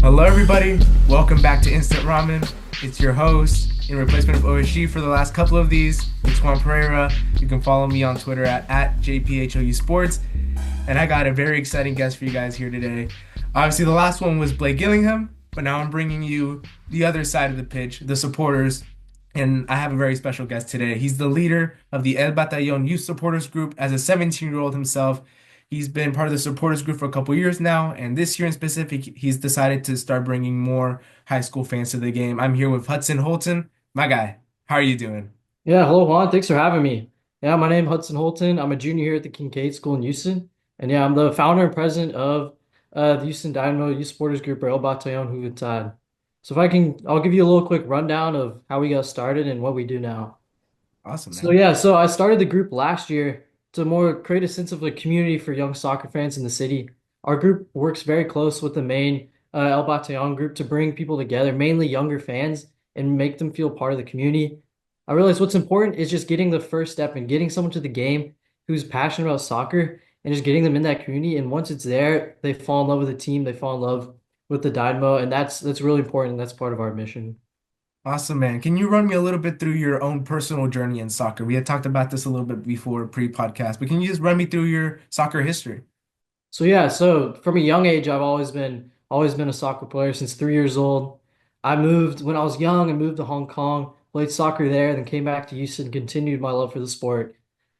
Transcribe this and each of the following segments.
Hello, everybody. Welcome back to Instant Ramen. It's your host in replacement of OSG for the last couple of these. It's Juan Pereira. You can follow me on Twitter at JPHOU Sports. And I got a very exciting guest for you guys here today. Obviously, the last one was Blake Gillingham, but now I'm bringing you the other side of the pitch, the supporters. And I have a very special guest today. He's the leader of the El Batallon Youth Supporters Group as a 17-year-old himself. He's been part of the supporters group for a couple years now, and this year in specific, he's decided to start bringing more high school fans to the game. I'm here with Hudson Holton. My guy, how are you doing? Yeah, hello Juan. Thanks for having me. Yeah, my name is Hudson Holton. I'm a junior here at the Kincaid School in Houston. And yeah, I'm the founder and president of the Houston Dynamo Youth Supporters Group, or El Batallon Juventud. So I'll give you a little quick rundown of how we got started and what we do now. Awesome, So man. yeah, so I started the group last year to more create a sense of a community for young soccer fans in the city. Our group works very close with the main El Batallon group to bring people together, mainly younger fans, and make them feel part of the community. I realize what's important is just getting the first step and getting someone to the game who's passionate about soccer and just getting them in that community. And once it's there, they fall in love with the team, they fall in love with the Dynamo, and that's really important. That's part of our mission. Awesome, man. Can you run me a little bit through your own personal journey in soccer? We had talked about this a little bit before pre-podcast, but can you just run me through your soccer history? So yeah, so from a young age, I've always been a soccer player since 3 years old. I moved when I was young and moved to Hong Kong, played soccer there, then came back to Houston, continued my love for the sport.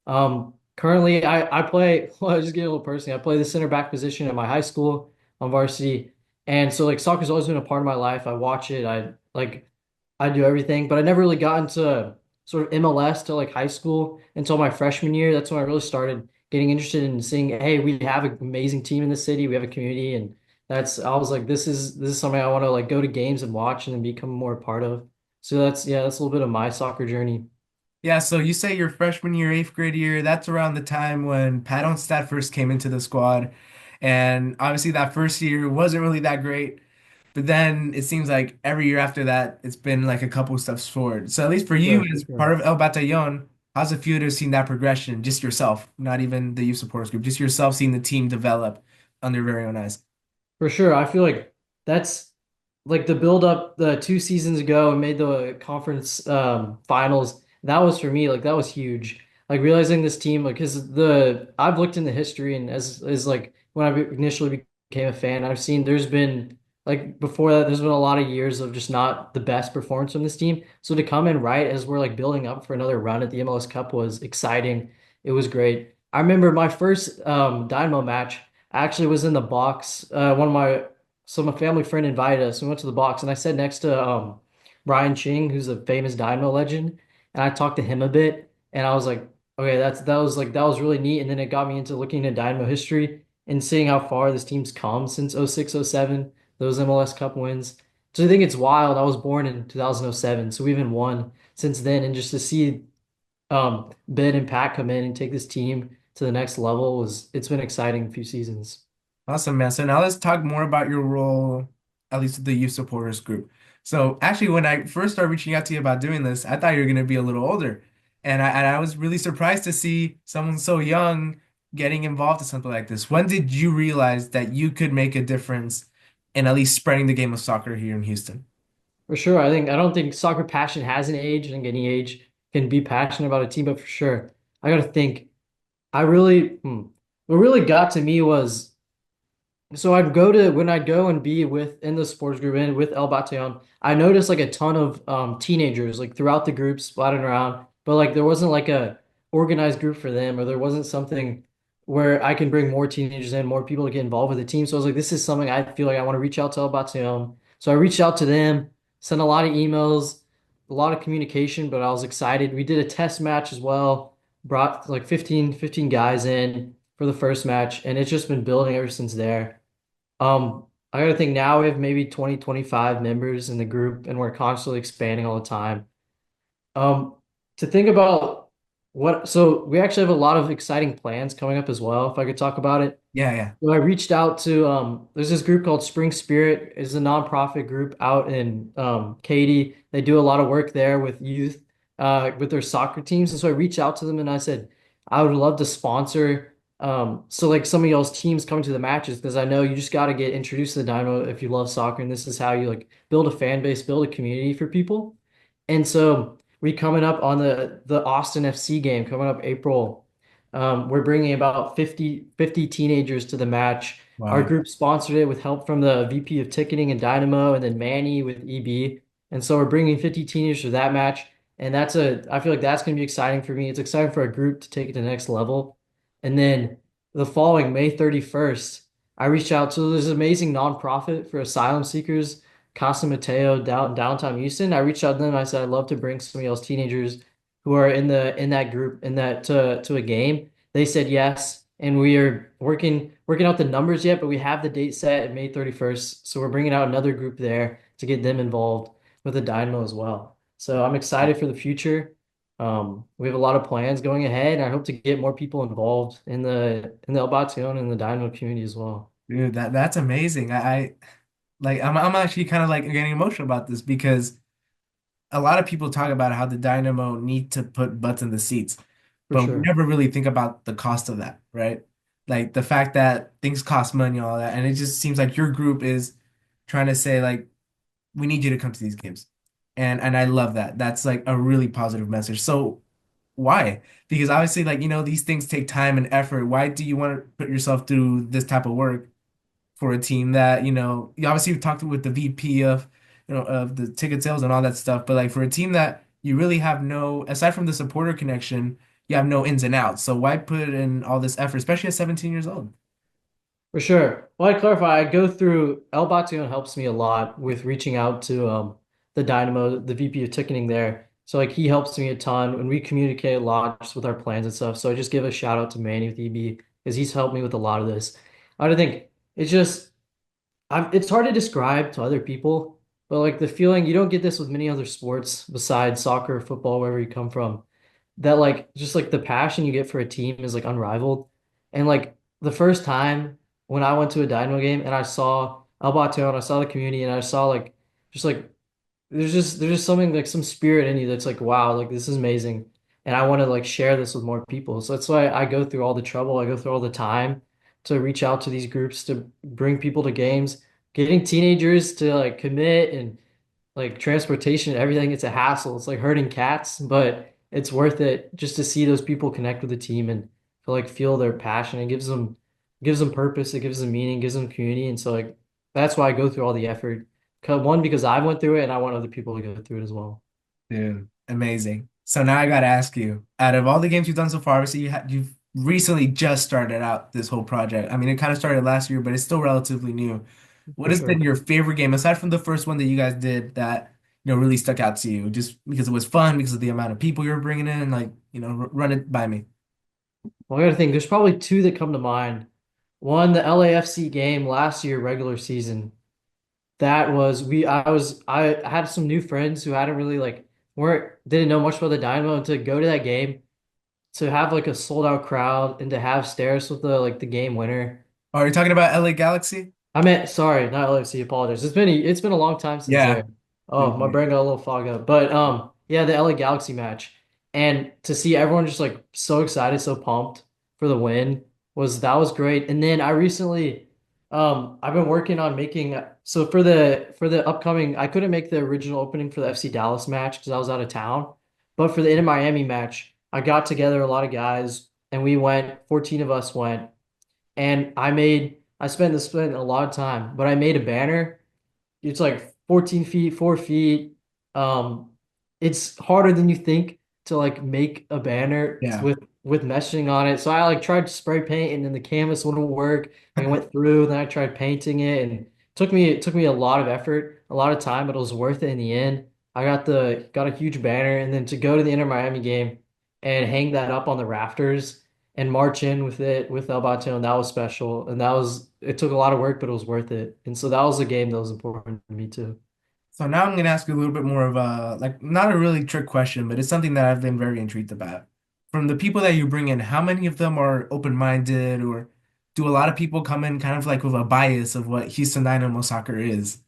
Currently I play, well, I just get a little personal. I play the center back position at my high school on varsity. And so like soccer's always been a part of my life. I watch it, I do everything, but I never really got into sort of MLS till like high school until my freshman year. That's when I really started getting interested in seeing, hey, we have an amazing team in the city, we have a community, and I was like, this is something I want to like go to games and watch and then become more a part of. So that's a little bit of my soccer journey. Yeah, so you say your freshman year, eighth grade year, that's around the time when Pat Onstad first came into the squad. And obviously that first year wasn't really that great. But then it seems like every year after that, it's been like a couple steps forward. So at least for you Sure, for as sure. part of El Batallon, how's it feel to have seen that progression, just yourself, not even the youth supporters group, just yourself seeing the team develop under your very own eyes? For sure. I feel like that's like the build up the 2 seasons ago and made the conference finals. That was for me, like that was huge. Like realizing this team, like because the I've looked in the history and as like when I initially became a fan, I've seen there's been like before that, there's been a lot of years of just not the best performance from this team. So to come in right as we're like building up for another run at the MLS Cup was exciting. It was great. I remember my first Dynamo match. I actually was in the box. My family friend invited us. We went to the box, and I sat next to Brian Ching, who's a famous Dynamo legend, and I talked to him a bit. And I was like, okay, that was really neat. And then it got me into looking at Dynamo history and seeing how far this team's come since 06, 07, those MLS Cup wins. So I think it's wild. I was born in 2007, so we haven't won since then. And just to see Ben and Pat come in and take this team to the next level was it's been exciting few seasons. Awesome, man. So now let's talk more about your role, at least with the youth supporters group. So actually, when I first started reaching out to you about doing this, I thought you were going to be a little older. And I was really surprised to see someone so young getting involved in something like this. When did you realize that you could make a difference in at least spreading the game of soccer here in Houston? For sure. I don't think soccer passion has an age. I think any age can be passionate about a team, but for sure, I gotta think. What really got to me was so when I'd go and be with in the sports group and with El Batallon, I noticed like a ton of teenagers like throughout the group splattered around, but like there wasn't like a organized group for them, or there wasn't something where I can bring more teenagers in, more people to get involved with the team. So I was like, this is something I feel like I want to reach out to El Batallon. So I reached out to them, sent a lot of emails, a lot of communication, but I was excited. We did a test match as well, brought like 15 guys in for the first match, and it's just been building ever since there. I gotta think now we have maybe 20, 25 members in the group, and we're constantly expanding all the time. Um, to think about so we actually have a lot of exciting plans coming up as well, if I could talk about it. Yeah, yeah. So I reached out to there's this group called Spring Spirit. It's a nonprofit group out in Katy. They do a lot of work there with youth with their soccer teams. And so I reached out to them and I said, I would love to sponsor So like some of y'all's teams coming to the matches because I know you just got to get introduced to the Dynamo if you love soccer, and this is how you like build a fan base, build a community for people. And so we coming up on the Austin FC game coming up April. We're bringing about fifty teenagers to the match. Our Wow. group sponsored it with help from the VP of ticketing and Dynamo, and then Manny with EB. And so we're bringing 50 teenagers to that match. And I feel like that's going to be exciting for me. It's exciting for a group to take it to the next level. And then the following May 31st, I reached out to this amazing nonprofit for asylum seekers, Casa Mateo, downtown Houston. I reached out to them. I said I'd love to bring some of y'all's teenagers who are in that group in that to a game. They said yes, and we are working out the numbers yet, but we have the date set at May 31st. So we're bringing out another group there to get them involved with the Dynamo as well. So I'm excited for the future. We have a lot of plans going ahead, and I hope to get more people involved in the El Batallon and the Dynamo community as well. Dude, that's amazing. I like I'm actually kind of like getting emotional about this because a lot of people talk about how the Dynamo need to put butts in the seats, For but we sure. never really think about the cost of that, right? Like the fact that things cost money, all that, and it just seems like your group is trying to say like we need you to come to these games. And I love that. That's like a really positive message. So why? Because obviously like these things take time and effort. Why do you want to put yourself through this type of work for a team that, you obviously talked with the VP of, of the ticket sales and all that stuff, but like for a team that you really have no, aside from the supporter connection, you have no ins and outs. So why put in all this effort, especially at 17 years old? For sure. Well, I clarify, I go through El Batallon helps me a lot with reaching out to the Dynamo, the VP of ticketing there. So like he helps me a ton and we communicate a lot just with our plans and stuff. So I just give a shout out to Manny with EB because he's helped me with a lot of this. I don't think it's just it's hard to describe to other people, but like the feeling you don't get this with many other sports besides soccer, football, wherever you come from that like just like the passion you get for a team is like unrivaled. And like the first time when I went to a Dynamo game and I saw El Baton, I saw the community and I saw like just like there's just something like some spirit in you that's like wow, like this is amazing. And I want to like share this with more people. So that's why I go through all the trouble, I go through all the time to reach out to these groups to bring people to games, getting teenagers to like commit and like transportation and everything, it's a hassle. It's like herding cats, but it's worth it just to see those people connect with the team and feel their passion. It gives them purpose, it gives them meaning, gives them community. And so like that's why I go through all the effort. One, because I went through it and I want other people to go through it as well. Dude, amazing. So now I gotta ask you, out of all the games you've done so far, obviously you've recently just started out this whole project. I mean, it kind of started last year, but it's still relatively new. What For has been sure. your favorite game aside from the first one that you guys did that really stuck out to you, just because it was fun, because of the amount of people you were bringing in, like run it by me. Well, I gotta think there's probably two that come to mind. One, the LAFC game last year, regular season. That was I had some new friends who hadn't really like weren't didn't know much about the Dynamo and to go to that game to have like a sold out crowd and to have stairs with the game winner. Oh, are you talking about LA Galaxy? I meant sorry, not LFC, apologize. It's been a long time since Yeah. there. Oh, my brain got a little fogged up. But yeah, the LA Galaxy match. And to see everyone just like so excited, so pumped for the win was great. And then I recently I've been working on making so for the upcoming I couldn't make the original opening for the FC Dallas match because I was out of town. But for the Inter Miami match, I got together a lot of guys and we went, 14 of us went and I spent a lot of time, but I made a banner. It's like 14 feet, 4 feet. Um, it's harder than you think to like make a banner Yeah. with meshing on it. So I like tried spray paint and then the canvas wouldn't work. Like I went through, then I tried painting it and it took me a lot of effort, a lot of time, but it was worth it in the end. I got a huge banner and then to go to the Inter Miami game and hang that up on the rafters and march in with it with El Baton. That was special. And it took a lot of work, but it was worth it. And so that was a game that was important to me too. So now I'm gonna ask you a little bit more of a like not a really trick question, but it's something that I've been very intrigued about. From the people that you bring in, how many of them are open-minded, or do a lot of people come in kind of like with a bias of what Houston Dynamo soccer is?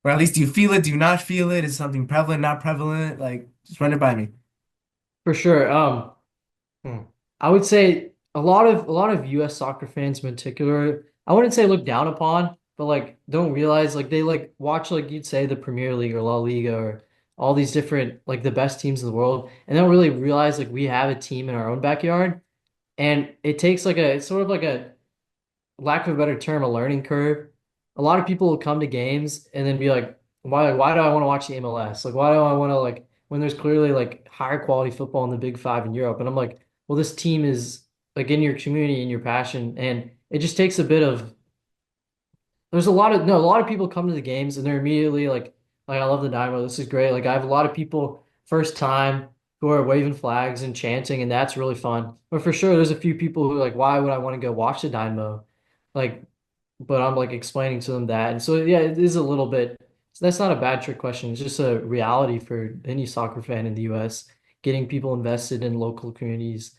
Or at least do you feel it? Do you not feel it? Is something prevalent, not prevalent? Like just run it by me. For sure. Hmm. I would say a lot of US soccer fans in particular, I wouldn't say look down upon, but like don't realize like they like watch like you'd say the Premier League or La Liga or all these different like the best teams in the world and they don't really realize like we have a team in our own backyard and it takes like a it's sort of like a lack of a better term, a learning curve. A lot of people will come to games and then be like, why do I want to watch the MLS? Like, why do I want to like when there's clearly like higher quality football in the Big Five in Europe? And I'm like, well, this team is like in your community and your passion, and it just takes a bit of there's a lot of no, a lot of people come to the games and they're immediately like I love the Dynamo. This is great. Like I have a lot of people first time who are waving flags and chanting, and that's really fun. But for sure, there's a few people who are like, why would I want to go watch the Dynamo? Like, but I'm like explaining to them that, and so yeah, it is a little bit. So that's not a bad trick question. It's just a reality for any soccer fan in the U.S. Getting people invested in local communities,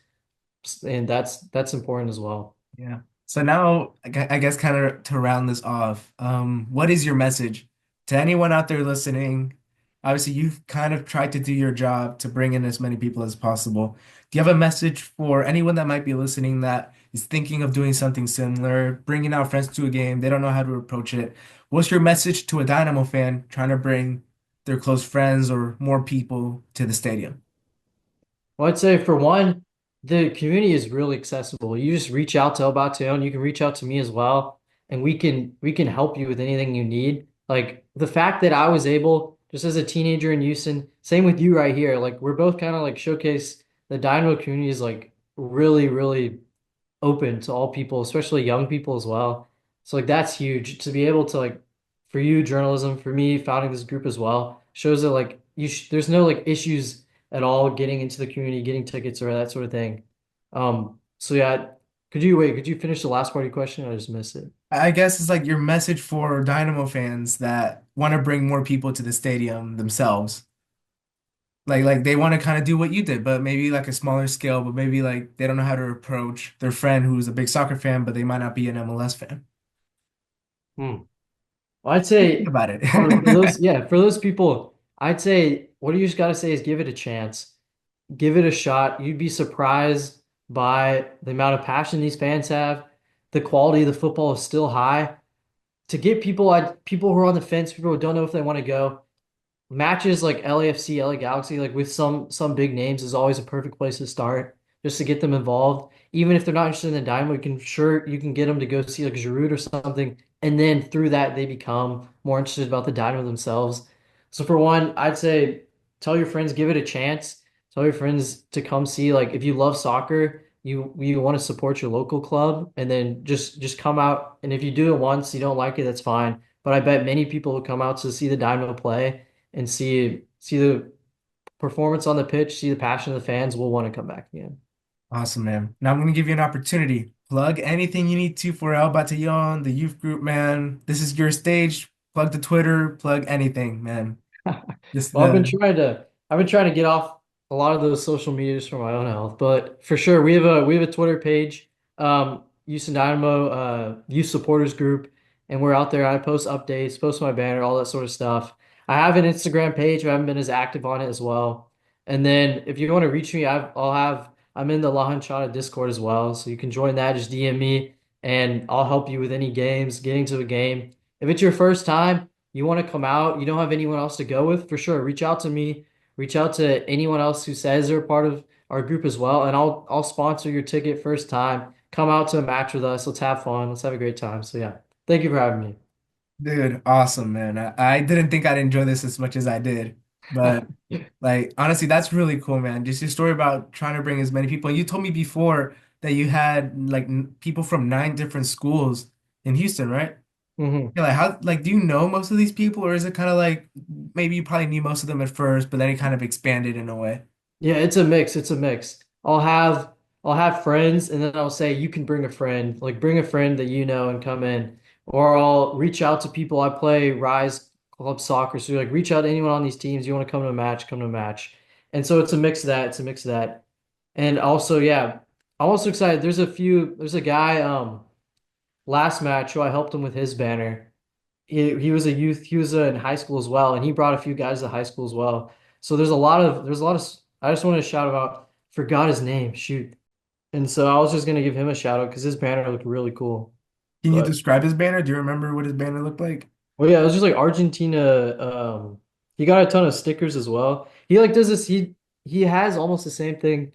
and that's important as well. Yeah. So now, I guess, kind of to round this off, what is your message to anyone out there listening? Obviously, you've kind of tried to do your job to bring in as many people as possible. Do you have a message for anyone that might be listening that is thinking of doing something similar, bringing out friends to a game? They don't know how to approach it. What's your message to a Dynamo fan trying to bring their close friends or more people to the stadium? Well, I'd say for one, the community is really accessible. You just reach out to El Batallon, you can reach out to me as well, and we can help you with anything you need. Like the fact that I was able, just as a teenager in Houston, same with you right here, like we're both kind of like showcase the Dynamo community is like really, really open to all people, especially young people as well. So like that's huge to be able to like for you journalism, for me founding this group as well, shows that like there's no like issues at all getting into the community, getting tickets or that sort of thing. So yeah, could you finish the last part of your question? I just missed it. I guess it's like your message for Dynamo fans that want to bring more people to the stadium themselves. Like they want to kind of do what you did, but maybe like a smaller scale, but maybe like they don't know how to approach their friend who's a big soccer fan, but they might not be an MLS fan. Hmm. Well, I'd Think say about it. for those, yeah, for those people, I'd say what you just got to say is give it a chance. Give it a shot. You'd be surprised by the amount of passion these fans have. The quality of the football is still high. To get people who are on the fence, people who don't know if they want to go, matches like LAFC, LA Galaxy, like with some big names is always a perfect place to start just to get them involved. Even if they're not interested in the Dynamo, you can get them to go see like Giroud or something, and then through that they become more interested about the Dynamo themselves. So for one, I'd say tell your friends, give it a chance. Tell your friends to come see like if you love soccer, you want to support your local club, and then just come out. And if you do it once, you don't like it, that's fine. But I bet many people will come out to see the Dynamo play and see the performance on the pitch, see the passion of the fans, will want to come back again. Awesome, man. Now I'm gonna give you an opportunity. Plug anything you need to for El Batallon, the youth group, man. This is your stage. Plug the Twitter, plug anything, man. Just Well, the I've been trying to get off a lot of those social medias for my own health, but for sure we have a Twitter page, Houston Dynamo Youth Supporters Group, and we're out there. I post updates, post my banner, all that sort of stuff. I have an Instagram page, but I haven't been as active on it as well. And then if you want to reach me, I'm in the La Hinchada Discord as well, so you can join that. Just DM me, and I'll help you with any games, getting to a game. If it's your first time you want to come out, you don't have anyone else to go with, for sure, reach out to me, reach out to anyone else who says they're part of our group as well, and I'll sponsor your ticket first time. Come out to a match with us. Let's have fun. Let's have a great time. So yeah, thank you for having me. dude, awesome, man. I didn't think I'd enjoy this as much as I did, but like honestly, that's really cool, man. Just your story about trying to bring as many people. You told me before that you had like people from 9 different schools in Houston, right? hmm Yeah, like how like do you know most of these people, or is it kind of like maybe you probably knew most of them at first, but then it kind of expanded in a way? Yeah, it's a mix. It's a mix. I'll have friends and then I'll say you can bring a friend. Like bring a friend that you know and come in. Or I'll reach out to people. I play Rise Club Soccer. So like reach out to anyone on these teams. You want to come to a match, come to a match. And so it's a mix of that. It's a mix of that. And also, yeah, I'm also excited. There's a guy last match who I helped him with his banner. He was a youth, he was in high school as well, and he brought a few guys to high school as well. So there's a lot of I just want to shout about forgot his name. Shoot. And so I was just gonna give him a shout out because his banner looked really cool. Can you But describe his banner? Do you remember what his banner looked like? well, yeah, it was just like Argentina. He got a ton of stickers as well. He like does this. He has almost the same thing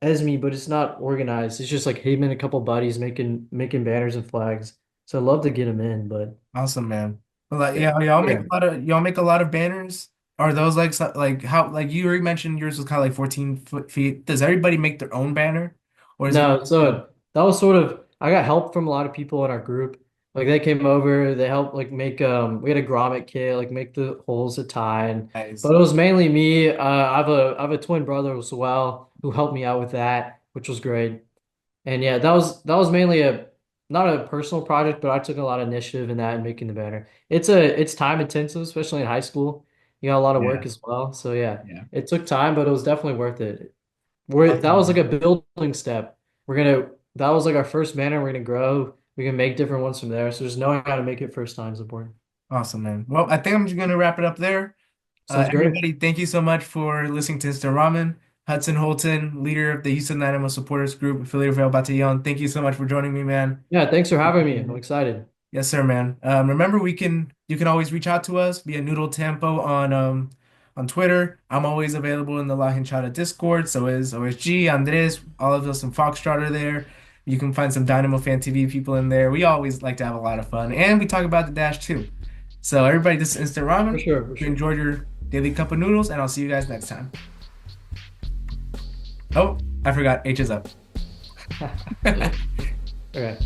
as me, but it's not organized. It's just like him and a couple buddies making banners and flags. So I'd love to get him in, but Awesome, man. Well, like, yeah, yeah, yeah. y'all make a lot of banners. Are those like like how like you already mentioned yours was kind of like 14 foot feet. Does everybody make their own banner, or is it? No, so that was sort of I got help from a lot of people in our group. Like they came over, they helped like make we had a grommet kit, like make the holes to tie and Guys? but it was mainly me. I have a twin brother as well who helped me out with that, which was great. And yeah, that was mainly a not a personal project, but I took a lot of initiative in that and making the banner. It's time intensive, especially in high school. You got a lot of work Yeah, as well. So yeah, yeah. it took time, but it was definitely worth it. That was like Awesome. a building step. That was like our first banner. We're gonna grow. We can make different ones from there. So just knowing how to make it first time is important. Awesome, man. Well, I think I'm just gonna wrap it up there. Sounds great. Everybody, thank you so much for listening to Instant Ramen. Hudson Holton, leader of the Houston Dynamo Supporters Group, affiliate of Batallon. Thank you so much for joining me, man. Yeah, thanks for having me. I'm excited. Yes, sir, man. Remember, you can always reach out to us via Noodle Tempo on Twitter. I'm always available in the La Hinchada Discord. So is OSG, Andres, all of us in Foxtrot are there. You can find some Dynamo Fan TV people in there. We always like to have a lot of fun, and we talk about the Dash too. So everybody, this is Instant For Ramen. sure, for You sure. enjoyed your daily cup of noodles, and I'll see you guys next time. Oh, I forgot. H is up. Okay.